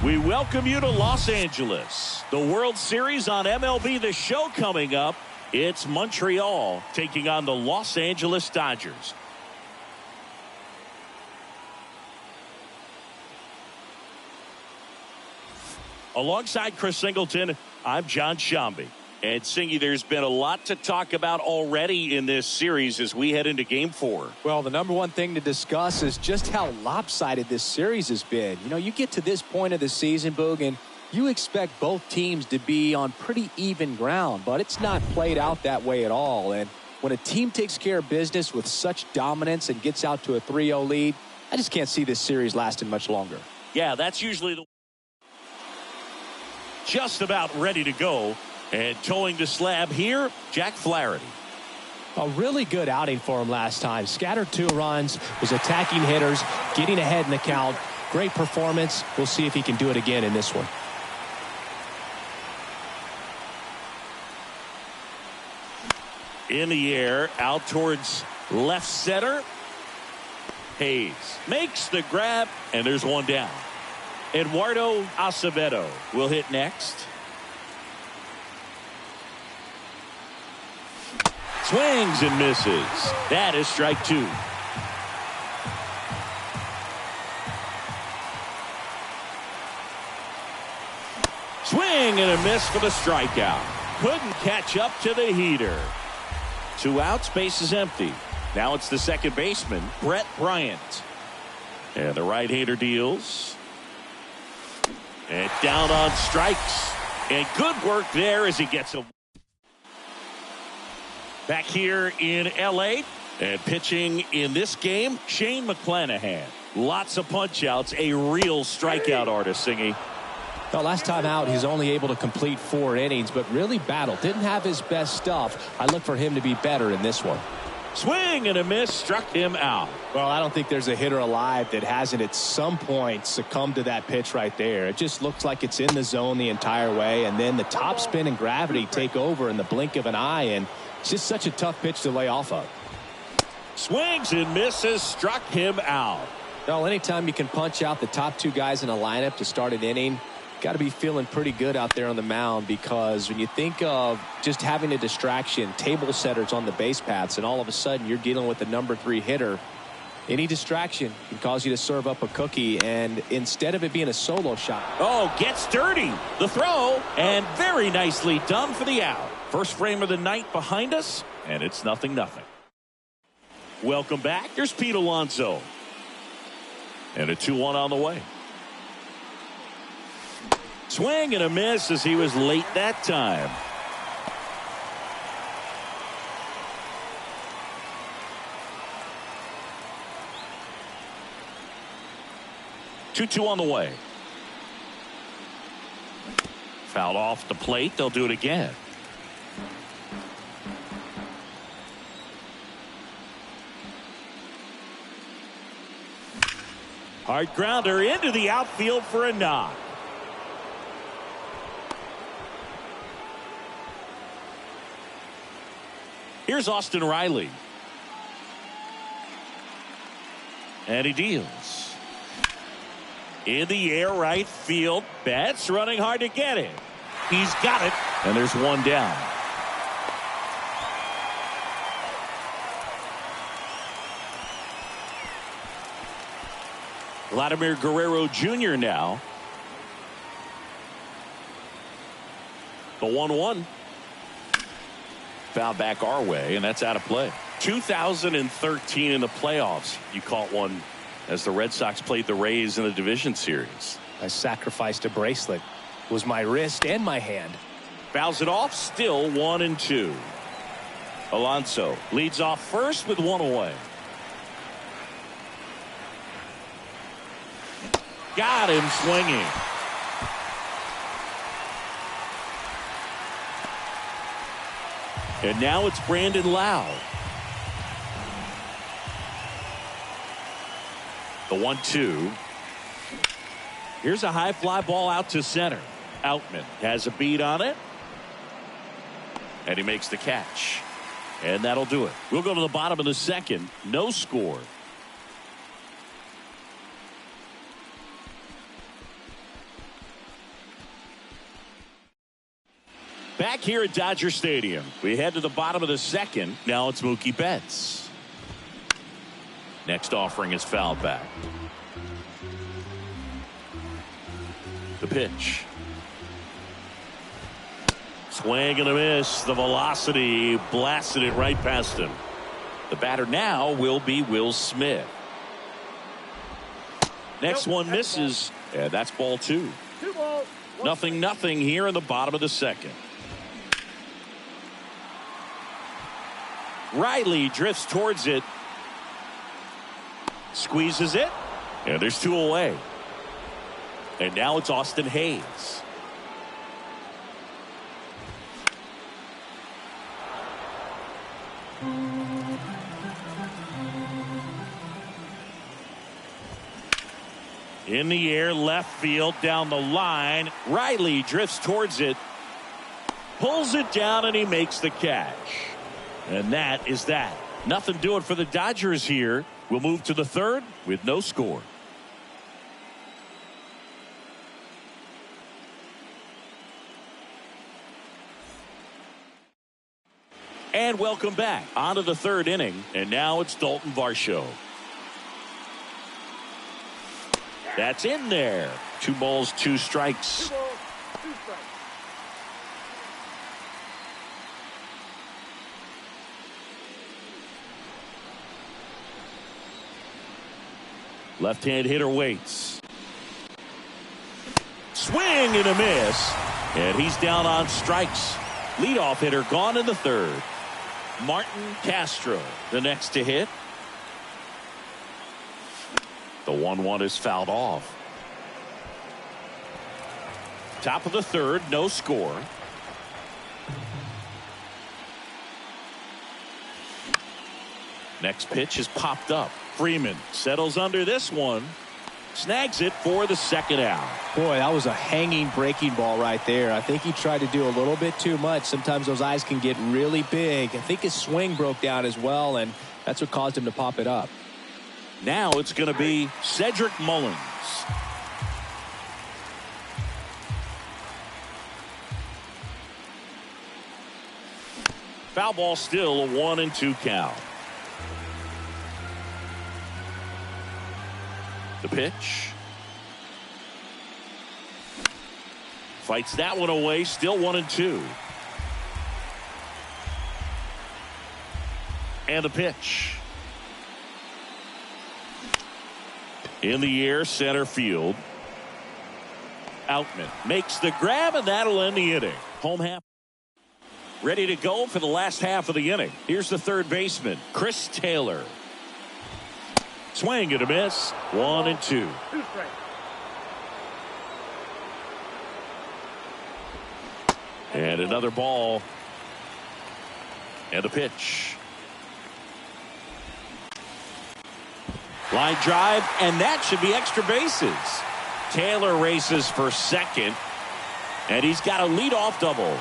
We welcome you to Los Angeles. The World Series on MLB The Show coming up. It's Montreal taking on the Los Angeles Dodgers. Alongside Chris Singleton, I'm John Shambi. And Singy, there's been a lot to talk about already in this series as we head into Game 4. Well, the number one thing to discuss is just how lopsided this series has been. You know, you get to this point of the season, Boog, and you expect both teams to be on pretty even ground, but it's not played out that way at all. And when a team takes care of business with such dominance and gets out to a 3-0 lead, I just can't see this series lasting much longer. Yeah, that's usually the just about ready to go. And towing the slab here, Jack Flaherty. A really good outing for him last time. Scattered 2 runs, was attacking hitters, getting ahead in the count. Great performance. We'll see if he can do it again in this one. In the air, out towards left center. Hayes makes the grab, and there's one down. Eduardo Acevedo will hit next. Swings and misses. That is strike 2. Swing and a miss for the strikeout. Couldn't catch up to the heater. 2 outs, base is empty. Now it's the second baseman, Brett Bryant. And the right-hander deals. And down on strikes. And good work there as he gets a back here in L.A. and pitching in this game, Shane McClanahan. Lots of punch-outs, a real strikeout artist, Singy. Well, last time out, he's only able to complete 4 innings, but really battled. Didn't have his best stuff. I look for him to be better in this one. Swing and a miss, struck him out. Well, I don't think there's a hitter alive that hasn't at some point succumbed to that pitch right there. It just looks like it's in the zone the entire way, and then the top spin and gravity take over in the blink of an eye, and it's just such a tough pitch to lay off of. Swings and misses, struck him out. Well, anytime you can punch out the top 2 guys in a lineup to start an inning, got to be feeling pretty good out there on the mound, because when you think of just having a distraction, table setters on the base paths, and all of a sudden you're dealing with the number 3 hitter, any distraction can cause you to serve up a cookie, and instead of it being a solo shot. Oh, gets dirty. The throw, and very nicely done for the out. First frame of the night behind us, and it's 0-0. Welcome back. Here's Pete Alonso. And a 2-1 on the way. Swing and a miss as he was late that time. Two on the way. Fouled off the plate. They'll do it again. Hard grounder into the outfield for a knock. Here's Austin Riley. And he deals. In the air, right field. Betts running hard to get it. He's got it. And there's one down. Vladimir Guerrero Jr. now. The 1-1. Foul back our way, and that's out of play. 2013 in the playoffs, you caught one as the Red Sox played the Rays in the division series. I sacrificed a bracelet. It was my wrist and my hand. Fouls it off, still 1-2. Alonso leads off first with 1 away. Got him swinging. And now it's Brandon Lowe. The 1-2. Here's a high fly ball out to center. Outman has a beat on it. And he makes the catch. And that'll do it. We'll go to the bottom of the second. No score. here at Dodger Stadium. We head to the bottom of the second. Now it's Mookie Betts. Next offering is fouled back. The pitch. Swing and a miss. The velocity blasted it right past him. The batter now will be Will Smith. Next one misses, and that's ball two. 0-0 here in the bottom of the second. Riley drifts towards it. Squeezes it. And there's two away. And now it's Austin Hayes. In the air, left field, down the line. Riley drifts towards it. Pulls it down, and he makes the catch. And that is that. Nothing doing for the Dodgers here. We'll move to the third with no score. And welcome back. On to the third inning. And now it's Dalton Varsho. That's in there. 2 balls, 2 strikes. 2 balls, 2 strikes. Left-hand hitter waits. Swing and a miss. And he's down on strikes. Leadoff hitter gone in the third. Martin Castro, the next to hit. The 1-1 is fouled off. Top of the third, no score. Next pitch is popped up. Freeman settles under this one. Snags it for the second out. Boy, that was a hanging breaking ball right there. I think he tried to do a little bit too much. Sometimes those eyes can get really big. I think his swing broke down as well, and that's what caused him to pop it up. Now it's going to be Cedric Mullins. Foul ball, still a 1-2 count. The pitch. Fights that one away, still 1-2. And the pitch. In the air, center field. Outman makes the grab, and that'll end the inning. Home half. Ready to go for the last half of the inning. Here's the third baseman, Chris Taylor. Swing and a miss. 1-2. 2 strikes. And another ball. And a pitch. Line drive, and that should be extra bases. Taylor races for second, and he's got a leadoff double.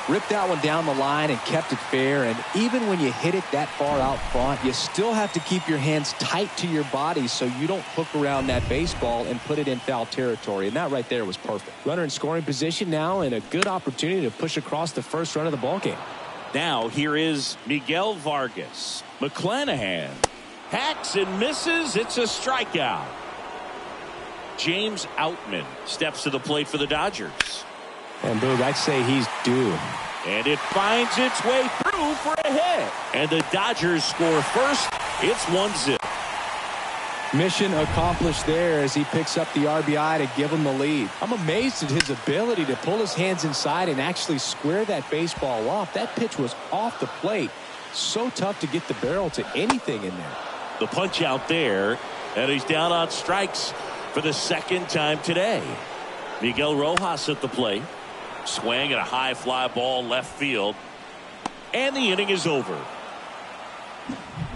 Ripped that one down the line and kept it fair, and even when you hit it that far out front, you still have to keep your hands tight to your body so you don't hook around that baseball and put it in foul territory, and that right there was perfect. Runner in scoring position now, and a good opportunity to push across the first run of the ballgame. Now here is Miguel Vargas. McClanahan hacks and misses. It's a strikeout. James Outman steps to the plate for the Dodgers. And Boog, I'd say he's due. And it finds its way through for a hit. And the Dodgers score first. It's 1-0. Mission accomplished there as he picks up the RBI to give him the lead. I'm amazed at his ability to pull his hands inside and actually square that baseball off. That pitch was off the plate. So tough to get the barrel to anything in there. The punch out there, and he's down on strikes for the second time today. Miguel Rojas at the plate. Swing and a high fly ball left field. And the inning is over.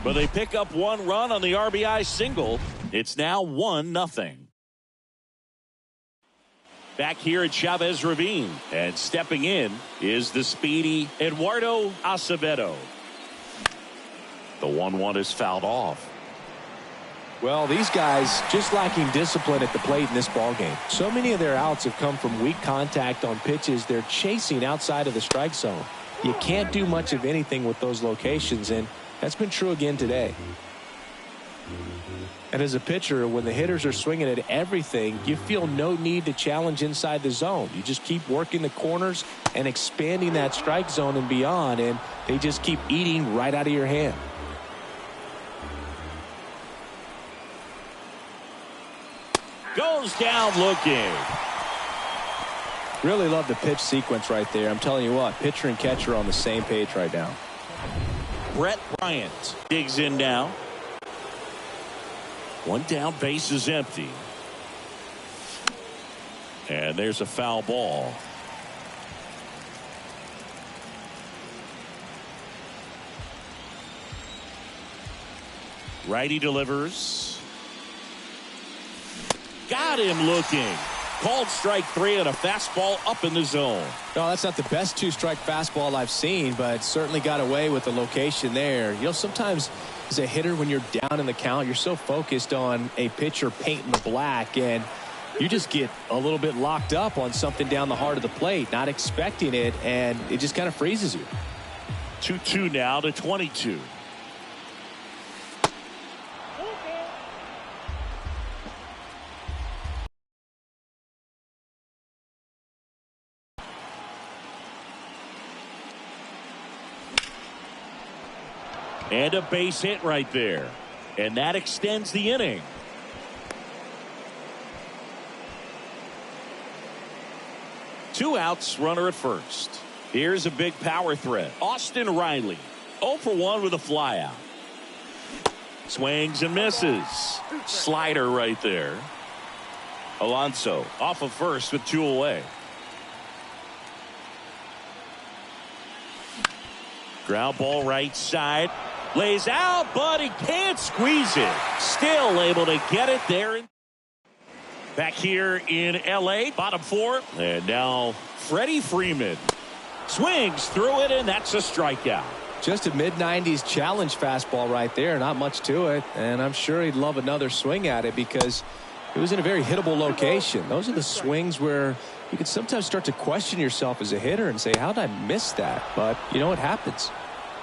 But they pick up 1 run on the RBI single. It's now 1-0. Back here at Chavez Ravine, and stepping in is the speedy Eduardo Acevedo. The 1-1 is fouled off. Well, these guys just lacking discipline at the plate in this ball game. So many of their outs have come from weak contact on pitches they're chasing outside of the strike zone. You can't do much of anything with those locations, and that's been true again today. And as a pitcher, when the hitters are swinging at everything, you feel no need to challenge inside the zone. You just keep working the corners and expanding that strike zone and beyond, and they just keep eating right out of your hand. Goes down looking. Really love the pitch sequence right there. I'm telling you what, pitcher and catcher are on the same page right now. Brett Bryant digs in now. One down, base is empty. And there's a foul ball. Righty delivers. Got him looking. Called strike 3 and a fastball up in the zone. No, that's not the best two-strike fastball I've seen, but certainly got away with the location there. You know, sometimes as a hitter, when you're down in the count, you're so focused on a pitcher painting the black, and you just get a little bit locked up on something down the heart of the plate, not expecting it, and it just kind of freezes you. 2-2 now to 22. And a base hit right there. And that extends the inning. Two outs, runner at first. Here's a big power threat. Austin Riley, 0 for 1 with a flyout. Swings and misses. Slider right there. Alonso off of first with 2 away. Ground ball right side. Lays out, but he can't squeeze it. Still able to get it there. Back here in L.A., bottom 4. And now Freddie Freeman swings through it, and that's a strikeout. Just a mid-90s challenge fastball right there. Not much to it, and I'm sure he'd love another swing at it because it was in a very hittable location. Those are the swings where you can sometimes start to question yourself as a hitter and say, how did I miss that? But, you know, it happens.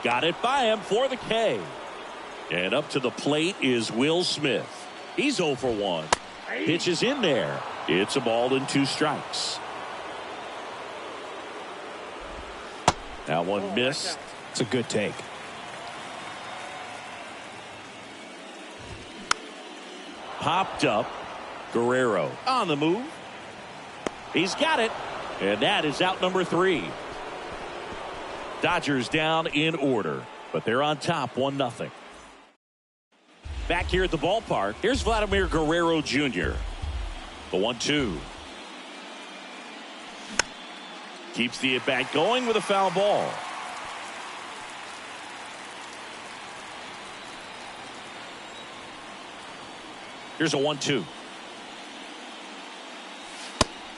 Got it by him for the K. And up to the plate is Will Smith. He's 0 for 1. Pitch is in there. It's a ball and 2 strikes. That one missed. It's a good take. Popped up. Guerrero on the move. He's got it. And that is out number 3. Dodgers down in order, but they're on top 1-0. Back here at the ballpark, here's Vladimir Guerrero Jr. The 1-2. Keeps the at-bat going with a foul ball. Here's a 1-2.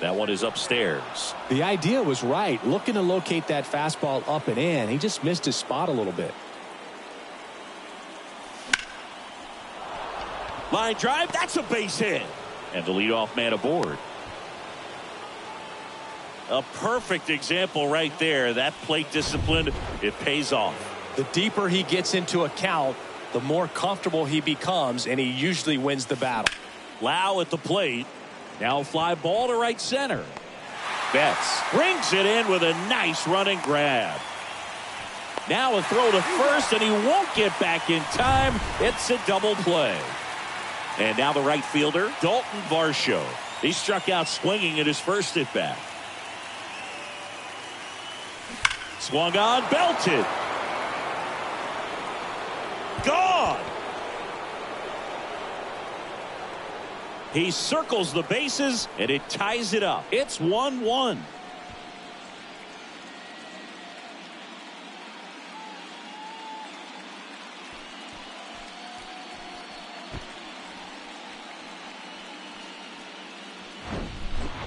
That one is upstairs. The idea was right. Looking to locate that fastball up and in. He just missed his spot a little bit. Line drive. That's a base hit. And the leadoff man aboard. A perfect example right there. That plate discipline, it pays off. The deeper he gets into a count, the more comfortable he becomes, and he usually wins the battle. Lau at the plate. Now fly ball to right center. Betts brings it in with a nice running grab. Now a throw to first, and he won't get back in time. It's a double play. And now the right fielder, Dalton Varsho. He struck out swinging at his first at bat. Swung on, belted. Gone. He circles the bases, and it ties it up. It's 1-1.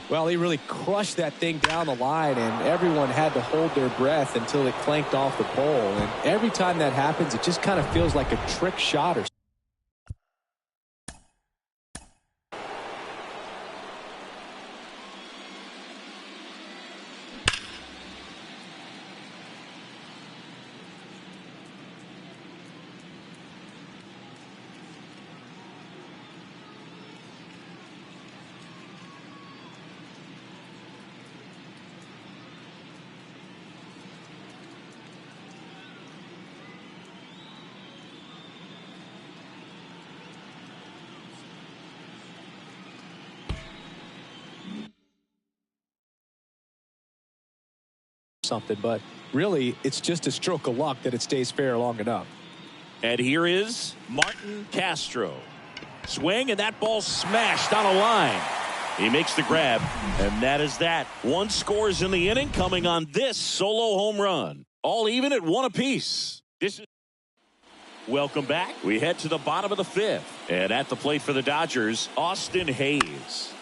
Well, he really crushed that thing down the line, and everyone had to hold their breath until it clanked off the pole. And every time that happens, it just kind of feels like a trick shot or something, but really it's just a stroke of luck that it stays fair long enough. And here is Martin Castro. Swing, and that ball smashed on a line. He makes the grab, and that is that. One scores in the inning, coming on this solo home run. All even at 1 apiece. Welcome back. We head to the bottom of the 5th. And at the plate for the Dodgers, Austin Hayes.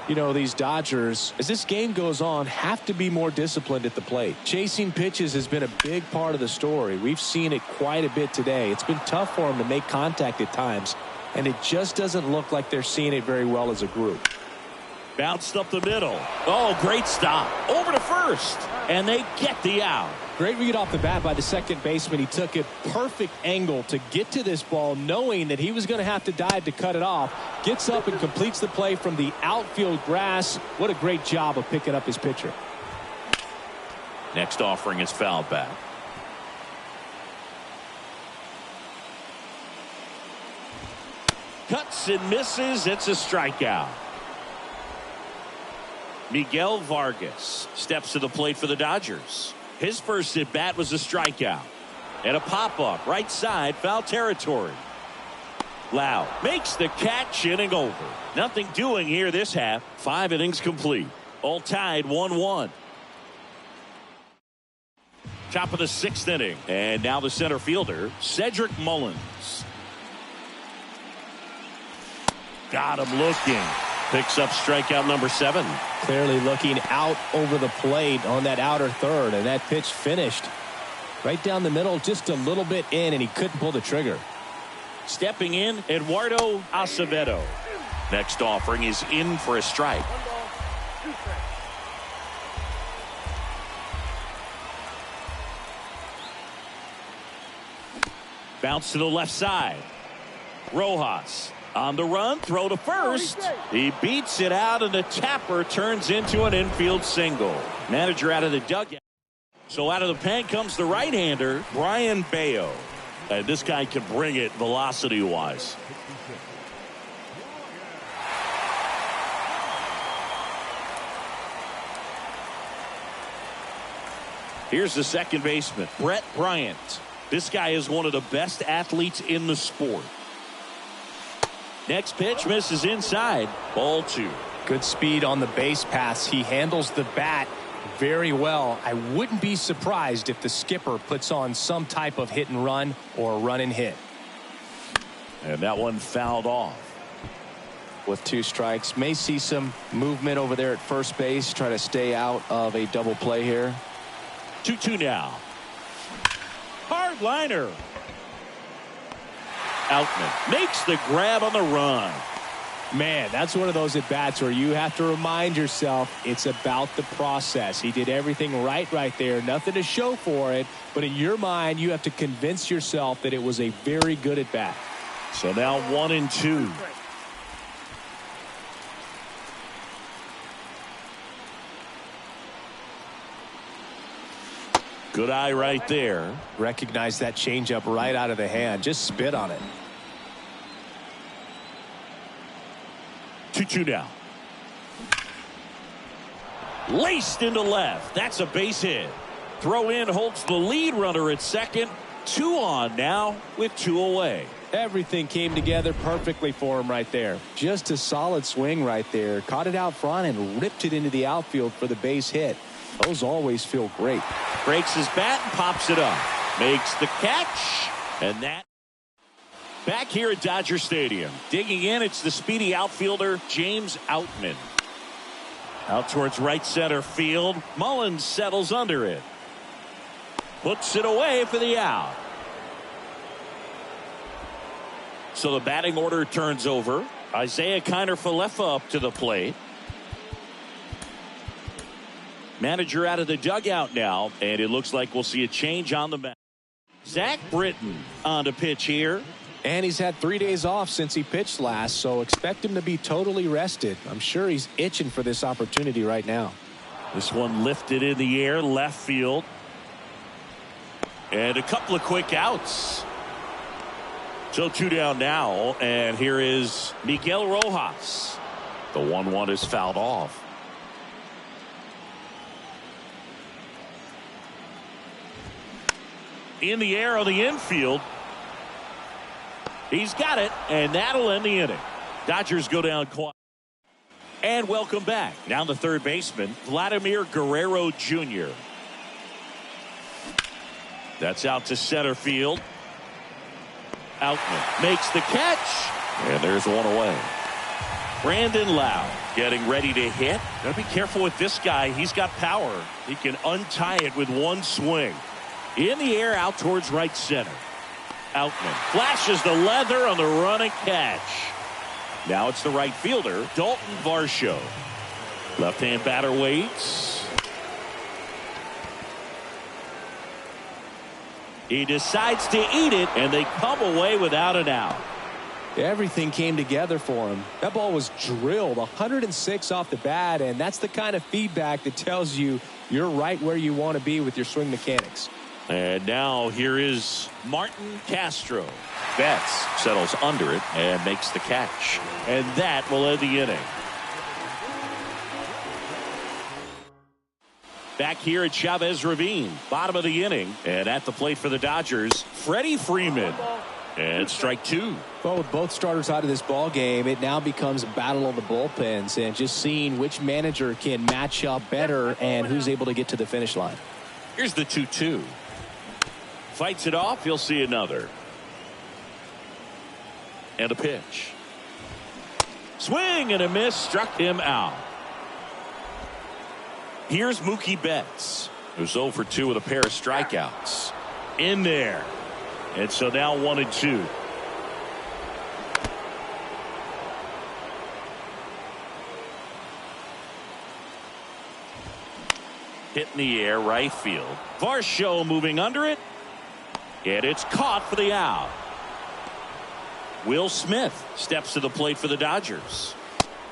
You know, these Dodgers, as this game goes on, have to be more disciplined at the plate. Chasing pitches has been a big part of the story. We've seen it quite a bit today. It's been tough for them to make contact at times, and it just doesn't look like they're seeing it very well as a group. Bounced up the middle. Oh, great stop. Over to first, and they get the out. Great read off the bat by the second baseman. He took a perfect angle to get to this ball, knowing that he was going to have to dive to cut it off. Gets up and completes the play from the outfield grass. What a great job of picking up his pitcher. Next offering is fouled back. Cuts and misses. It's a strikeout. Miguel Vargas steps to the plate for the Dodgers. His first at bat was a strikeout. And a pop-up right side, foul territory. Lau makes the catch, inning over. Nothing doing here this half. 5 innings complete. All tied 1-1. Top of the 6th inning. And now the center fielder, Cedric Mullins. Got him looking. Picks up strikeout number 7. Clearly looking out over the plate on that outer third, and that pitch finished right down the middle, just a little bit in, and he couldn't pull the trigger. Stepping in, Eduardo Acevedo. Next offering is in for a strike. 1 ball, 2 strikes. Bounce to the left side. Rojas on the run, throw to first. He beats it out, and the tapper turns into an infield single. Manager out of the dugout. So out of the pen comes the right-hander, Brian Bayo. And this guy can bring it velocity-wise. Here's the second baseman, Brett Bryant. This guy is one of the best athletes in the sport. Next pitch misses inside. Ball 2. Good speed on the base paths. He handles the bat very well. I wouldn't be surprised if the skipper puts on some type of hit and run or run and hit. And that one fouled off. With 2 strikes, may see some movement over there at first base. Try to stay out of a double play here. 2-2 now. Hard liner. Outman makes the grab on the run. Man, that's one of those at bats where you have to remind yourself it's about the process. He did everything right there. Nothing to show for it. But in your mind, you have to convince yourself that it was a very good at bat. So now 1-2. Good eye right there. Recognize that changeup right out of the hand. Just spit on it. 2-2 now. Laced into left. That's a base hit. Throw in holds the lead runner at second. 2 on now with 2 away. Everything came together perfectly for him right there. Just a solid swing right there. Caught it out front and ripped it into the outfield for the base hit. Those always feel great. Breaks his bat and pops it up. Makes the catch. And that. Back here at Dodger Stadium. Digging in, it's the speedy outfielder, James Outman. Out towards right center field. Mullins settles under it. Puts it away for the out. So the batting order turns over. Isaiah Kiner-Falefa up to the plate. Manager out of the dugout now, and it looks like we'll see a change on the mound. Zach Britton on to pitch here. And he's had 3 days off since he pitched last, so expect him to be totally rested. I'm sure he's itching for this opportunity right now. This one lifted in the air, left field. And a couple of quick outs. So 2 down now, and here is Miguel Rojas. The 1-1 is fouled off. In the air on the infield. He's got it, and that'll end the inning. Dodgers go down quiet. And welcome back. Now the third baseman, Vladimir Guerrero Jr. That's out to center field. Outman makes the catch, and there's one away. Brandon Lowe getting ready to hit. Gotta be careful with this guy. He's got power. He can untie it with one swing. In the air out towards right center. Outman flashes the leather on the running catch. Now it's the right fielder, Dalton Varsho. Left-hand batter waits. He decides to eat it, and they come away without an out. Everything came together for him. That ball was drilled 106 off the bat, and that's the kind of feedback that tells you you're right where you want to be with your swing mechanics. And now here is Martin Castro. Betts settles under it and makes the catch. And that will end the inning. Back here at Chavez Ravine, bottom of the inning. And at the plate for the Dodgers, Freddie Freeman. And strike two. Well, with both starters out of this ball game, it now becomes a battle of the bullpens and just seeing which manager can match up better and who's able to get to the finish line. Here's the 2-2. Fights it off. He'll see another. And a pitch. Swing and a miss. Struck him out. Here's Mookie Betts, who's 0 for 2 with a pair of strikeouts. In there. And so now 1-2. Hit in the air, right field. Varsho moving under it. And it's caught for the out. Will Smith steps to the plate for the Dodgers.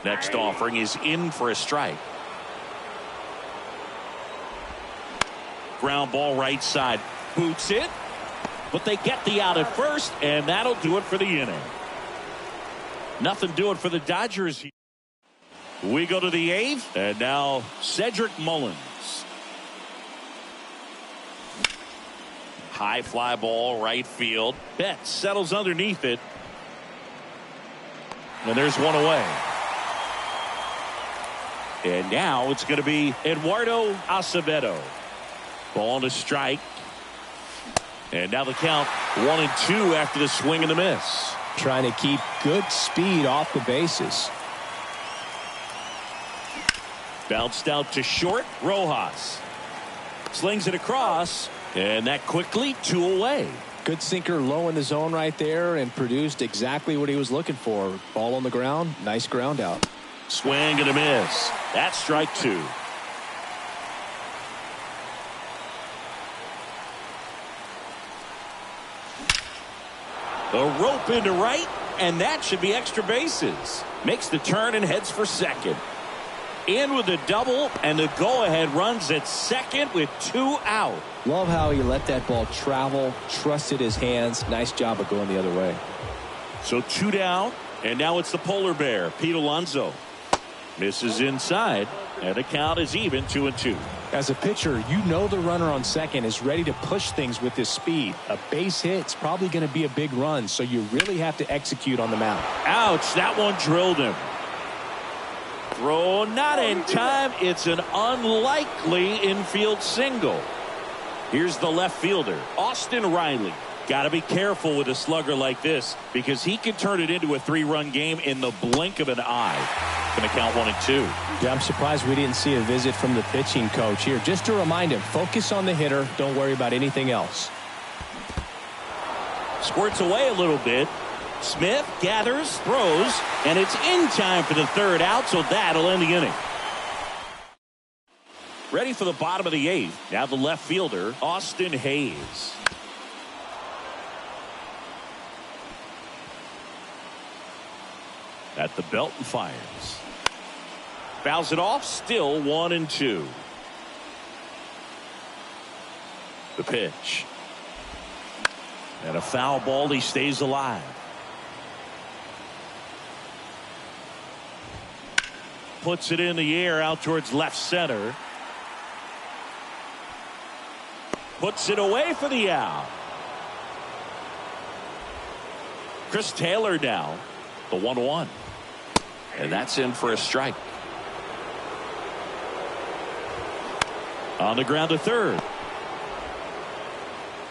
Next offering is in for a strike. Ground ball right side. Boots it. But they get the out at first, and that'll do it for the inning. Nothing doing for the Dodgers. We go to the 8th, and now Cedric Mullins. High fly ball, right field. Betts settles underneath it. And there's one away. And now it's going to be Eduardo Acevedo. Ball to strike. And now the count 1-2 after the swing and the miss. Trying to keep good speed off the bases. Bounced out to short. Rojas slings it across. And that quickly 2 away. Good sinker low in the zone right there and produced exactly what he was looking for. Ball on the ground. Nice ground out. Swing and a miss. That's strike 2. A rope into right, and that should be extra bases. Makes the turn and heads for second. In with the double, and the go-ahead runs at second with 2 out. Love how he let that ball travel, trusted his hands. Nice job of going the other way. So 2 down, and now it's the polar bear, Pete Alonso. Misses inside, and the count is even 2-2. As a pitcher, you know the runner on second is ready to push things with his speed. A base hit's probably going to be a big run, so you really have to execute on the mound. Ouch, that one drilled him. Throw not in time. It's an unlikely infield single. Here's the left fielder, Austin Riley. Got to be careful with a slugger like this because he can turn it into a 3-run game in the blink of an eye. Going to count 1-2. Yeah, I'm surprised we didn't see a visit from the pitching coach here. Just to remind him, focus on the hitter. Don't worry about anything else. Squirts away a little bit. Smith gathers, throws, and it's in time for the 3rd out, so that'll end the inning. Ready for the bottom of the 8th. Now the left fielder, Austin Hayes. At the belt and fires. Fouls it off, still 1-2. The pitch. And a foul ball, he stays alive. Puts it in the air out towards left center. Puts it away for the out. Chris Taylor now, the 1-1. And that's in for a strike. On the ground to third.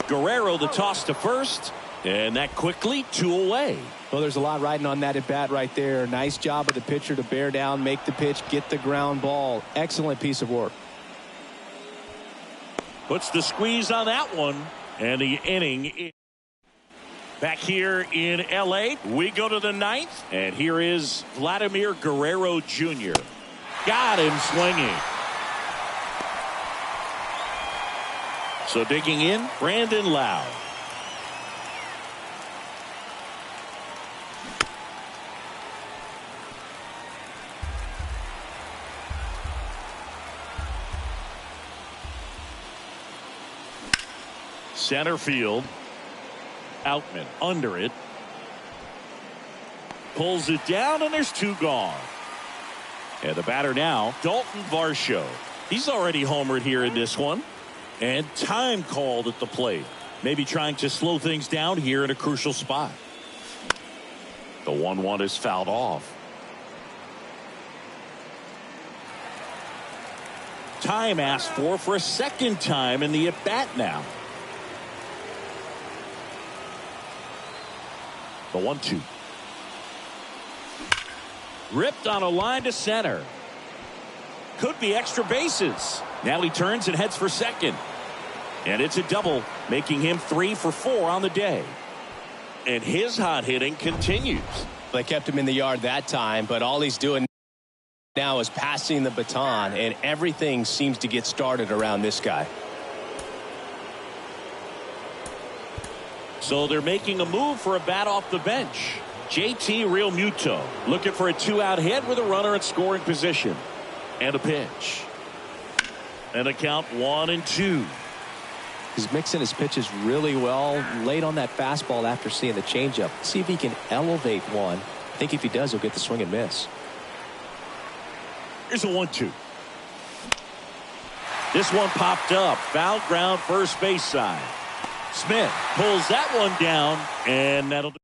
Guerrero the toss to first. And that quickly 2 away. Well, there's a lot riding on that at bat right there. Nice job of the pitcher to bear down, make the pitch, get the ground ball. Excellent piece of work. Puts the squeeze on that one. And the inning. Back here in L.A., we go to the 9th. And here is Vladimir Guerrero Jr. Got him swinging. So digging in, Brandon Lowe. Center field. Outman under it. Pulls it down, and there's 2 gone. And the batter now, Dalton Varsho. He's already homered here in this one. And time called at the plate. Maybe trying to slow things down here in a crucial spot. The 1-1 is fouled off. Time asked for a second time in the at-bat now. The 1-2. Ripped on a line to center. Could be extra bases. Now he turns and heads for second. And it's a double, making him 3 for 4 on the day. And his hot hitting continues. They kept him in the yard that time, but all he's doing now is passing the baton, and everything seems to get started around this guy. So they're making a move for a bat off the bench. JT Realmuto looking for a 2-out hit with a runner in scoring position. And a pitch. And a count 1-2. He's mixing his pitches really well. Late on that fastball after seeing the changeup. See if he can elevate one. I think if he does, he'll get the swing and miss. Here's a 1-2. This one popped up. Foul ground first base side. Smith pulls that one down, and that'll do.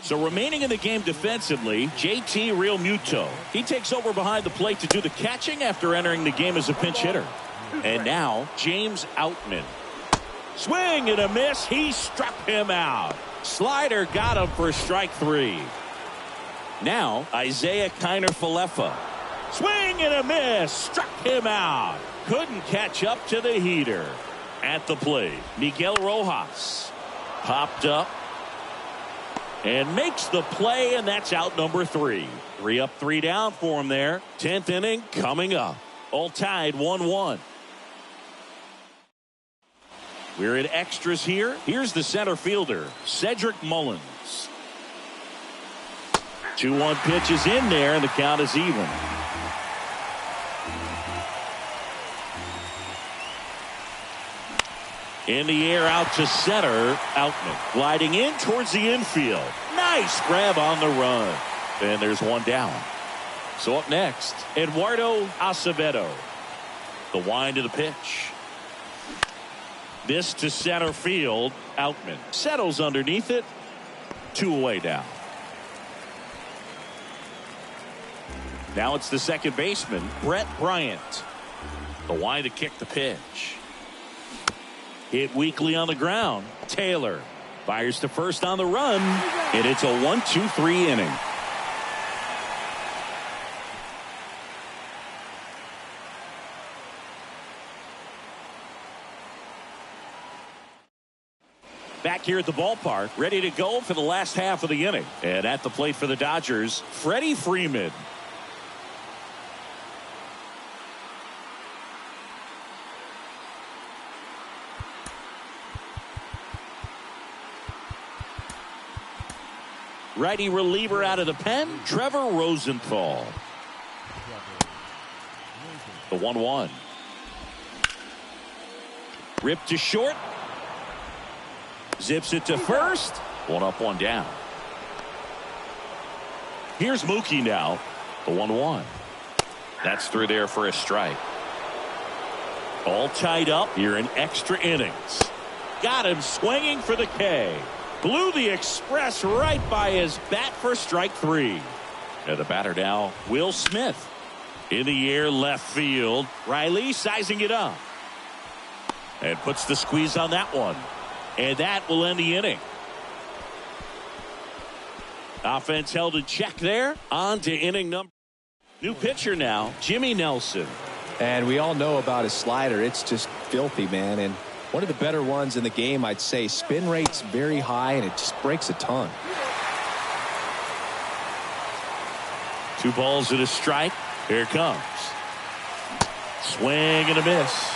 So remaining in the game defensively, JT Realmuto. He takes over behind the plate to do the catching after entering the game as a pinch hitter. And now James Outman. Swing and a miss. He struck him out. Slider got him for strike 3. Now Isaiah Kiner-Falefa. Swing and a miss. Struck him out. Couldn't catch up to the heater. At the plate, Miguel Rojas popped up and makes the play, and that's out number 3. 3 up, 3 down for him there. 10th inning coming up. All tied 1-1. We're in extras here. Here's the center fielder, Cedric Mullins. 2-1 pitch is in there, and the count is even. In the air out to center. Outman gliding in towards the infield. Nice grab on the run. And there's 1 down. So up next, Eduardo Acevedo. The wind to the pitch. This to center field. Outman settles underneath it. 2 away now. Now it's the second baseman, Brett Bryant. The wind to kick the pitch. Hit weakly on the ground. Taylor fires to first on the run, and it's a 1-2-3 inning. Back here at the ballpark, ready to go for the last half of the inning. And at the plate for the Dodgers, Freddie Freeman. Righty reliever out of the pen, Trevor Rosenthal. The 1-1. Ripped to short. Zips it to first. 1 up, 1 down. Here's Mookie now. The 1-1. That's through there for a strike. All tied up here in extra innings. Got him swinging for the K. Blew the express right by his bat for strike 3. And the batter now, Will Smith. In the air, left field. Riley sizing it up. And puts the squeeze on that one. And that will end the inning. Offense held in check there. On to inning number. New pitcher now, Jimmy Nelson. And we all know about his slider. It's just filthy, man. And one of the better ones in the game, I'd say. Spin rate's very high, and it just breaks a ton. 2 balls and a strike. Here it comes. Swing and a miss.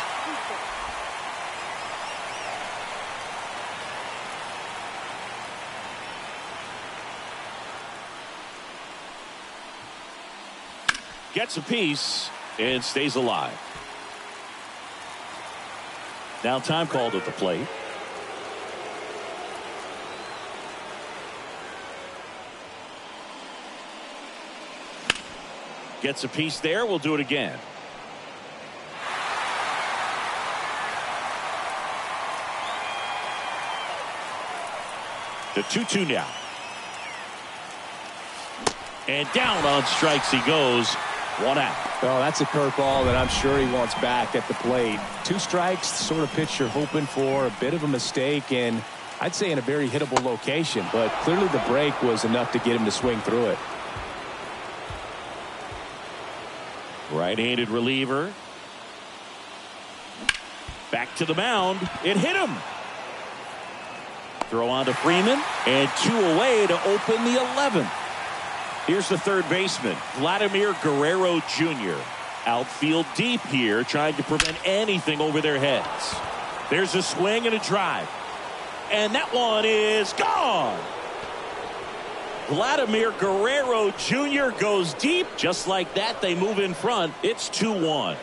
Gets a piece and stays alive. Now time called at the plate. Gets a piece there. We'll do it again. The 2-2 now. And down on strikes he goes. 1 out. Well, that's a curveball that I'm sure he wants back at the plate. 2 strikes, the sort of pitch you're hoping for. A bit of a mistake, and I'd say in a very hittable location. But clearly the break was enough to get him to swing through it. Right-handed reliever. Back to the mound. It hit him. Throw on to Freeman. And 2 away to open the 11th. Here's the third baseman, Vladimir Guerrero Jr. Outfield deep here, trying to prevent anything over their heads. There's a swing and a drive. And that one is gone. Vladimir Guerrero Jr. goes deep. Just like that, they move in front. It's 2-1.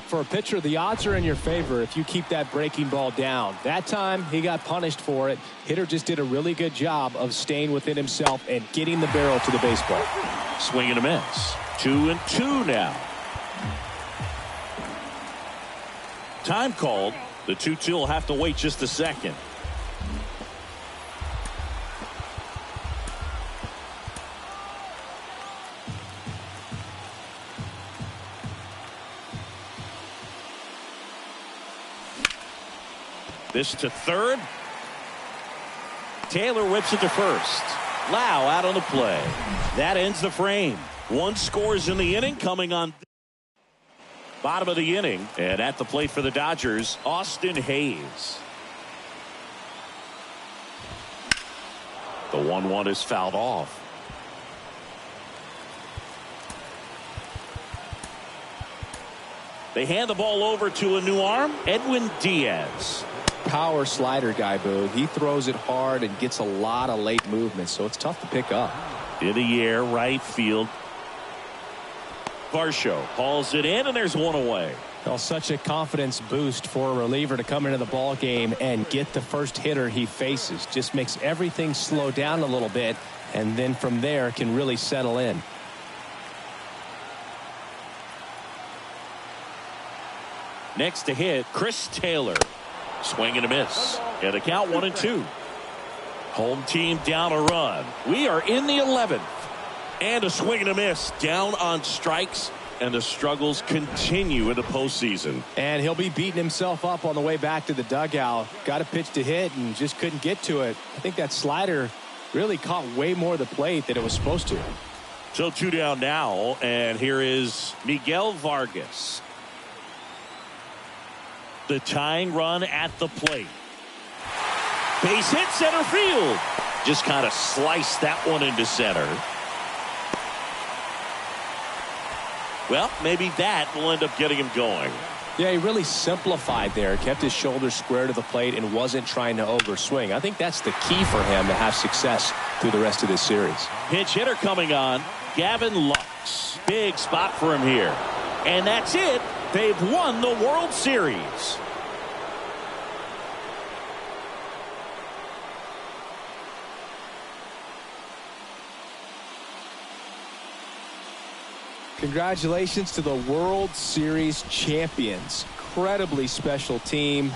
For a pitcher, the odds are in your favor if you keep that breaking ball down. That time, he got punished for it. Hitter just did a really good job of staying within himself and getting the barrel to the baseball. Swing and a miss. 2-2 now. Time called. The 2-2 will have to wait just a second. This to third. Taylor whips it to first. Lau out on the play. That ends the frame. 1 scores in the inning, coming on bottom of the inning. And at the plate for the Dodgers, Austin Hayes. The 1-1 is fouled off. They hand the ball over to a new arm, Edwin Diaz. Power slider guy, Boog. He throws it hard and gets a lot of late movement, so it's tough to pick up. In the air, right field. Varsho hauls it in, and there's 1 away. Well, such a confidence boost for a reliever to come into the ball game and get the first hitter he faces. Just makes everything slow down a little bit, and then from there can really settle in. Next to hit, Chris Taylor. Swing and a miss. And a count 1-2. Home team down a run. We are in the 11th. And a swing and a miss. Down on strikes. And the struggles continue in the postseason. And he'll be beating himself up on the way back to the dugout. Got a pitch to hit and just couldn't get to it. I think that slider really caught way more of the plate than it was supposed to. So 2 down now. And here is Miguel Vargas. The tying run at the plate. Base hit center field. Just kind of sliced that one into center. Well, maybe that will end up getting him going. Yeah, he really simplified there. Kept his shoulders square to the plate and wasn't trying to overswing. I think that's the key for him to have success through the rest of this series. Pinch hitter coming on, Gavin Lux. Big spot for him here. And that's it. They've won the World Series. Congratulations to the World Series champions. Incredibly special team.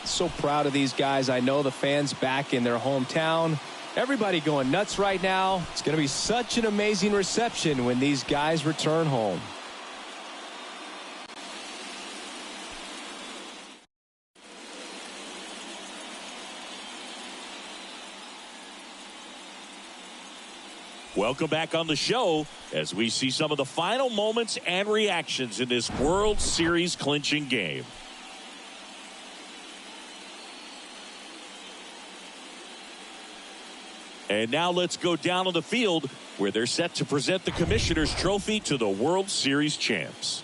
So proud of these guys. I know the fans back in their hometown. Everybody going nuts right now. It's going to be such an amazing reception when these guys return home. Welcome back on the show as we see some of the final moments and reactions in this World Series clinching game. And now let's go down on the field where they're set to present the Commissioner's Trophy to the World Series champs.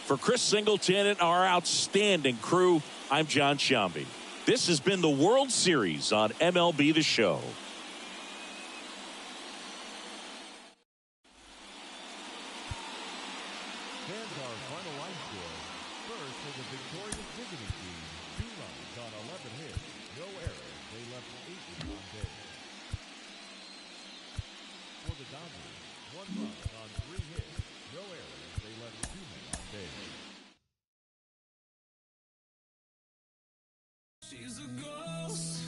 For Chris Singleton and our outstanding crew, I'm John Sciambi. This has been the World Series on MLB The Show. Fans our final line score. First for the victorious visiting team, 2 runs on 11 hits, no errors. They left 8 on base. For the Dodgers, 1 run on 3 hits, no errors. They left 2 men on base. She's a ghost.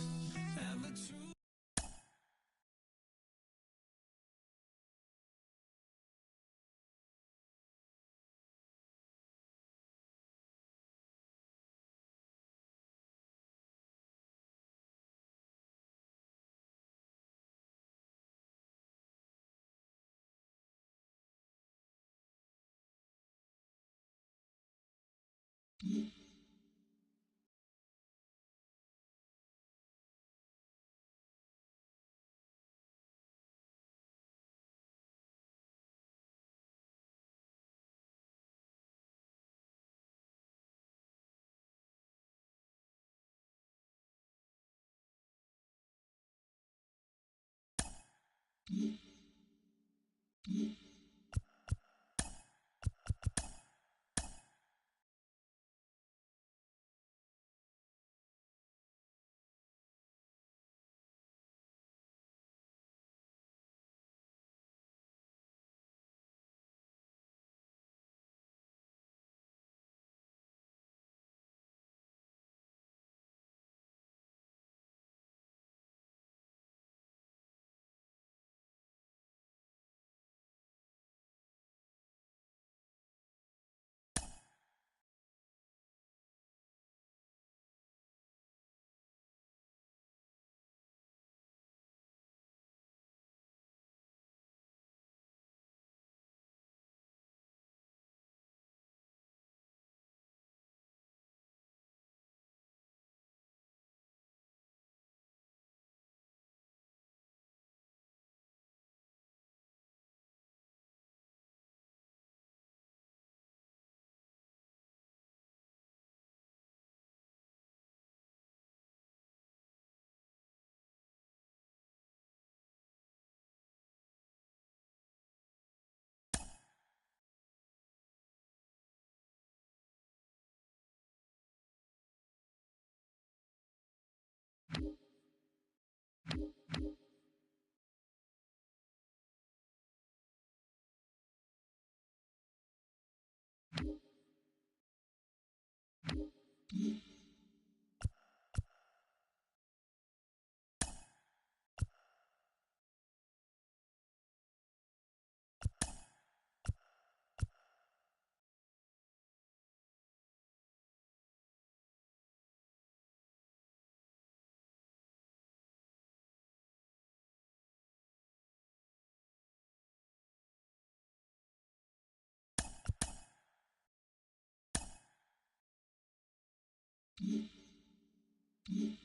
Mm-hmm.